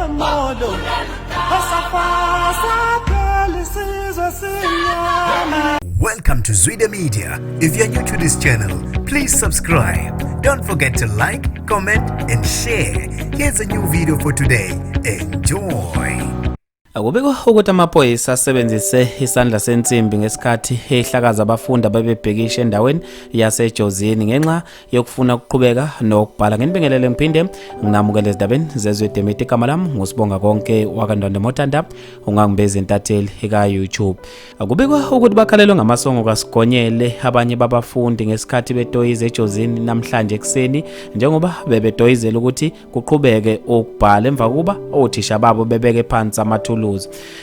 Welcome to Zwide Media. If you are new to this channel, please subscribe. Don't forget to like, comment and share. Here's a new video for today. Enjoy. Akubikho ukuthi amaphoyisa asebenzise isandla sensimbi ngesikhathi ehlakaza abafundi ababebhekisha endaweni yaseJozini ngenxa yokufuna ukuqhubeka nokubhala. Ngenibingelele ngiphinde nginamukele ezindabeni zezwide media. Igama lami ngusibonga konke wakandonde Mothanda, ungangibeza intatheli eka YouTube. Akubikho ukuthi bakhalelwe ngamasongo kaSigonyela abanye babafundi ngesikhathi betoyiza eJozini namhlanje ekseni njengoba bebetoyizela ukuthi kuqhubeke ukubhala emva kuba othisha babo bebeke phansi amathuluzi.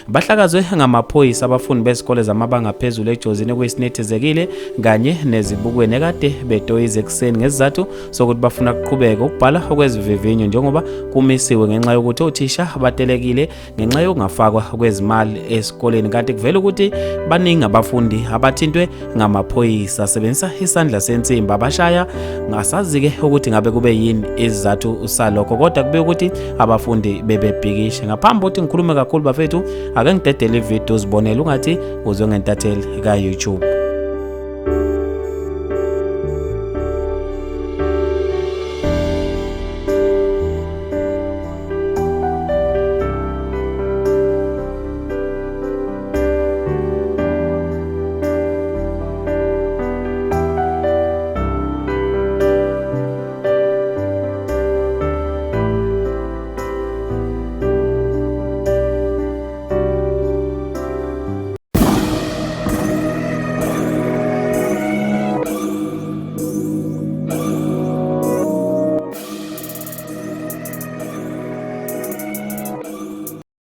Bahlakazwe ngamaphoyisa abafundi besikole zamabanga phezulu eJozini okuyisinethezekile kanye nezibukweni ekade betoyiza ekseni ngesizathu sokuthi bafuna ukuqhubeka ukubhala okwezivivinyo njengoba kumisiwe ngenxa yokuthi othisha batelekile ngenxa yokungafakwa kwezimali esikoleni, kanti kuvela ukuthi baningi abafundi abathintwe ngamaphoyisa asebenzisa isandla sensimbi abashaya. Ngasazi-ke ukuthi ngabe kube yini isizathu salokho, kodwa kube ukuthi abafundi bebebhikisha. Ngaphambi ukuthi ngikhulume kakhulu bafethu, ake ngidedele ivideo uzibonele ungathi uzwe ngentatheli ka YouTube.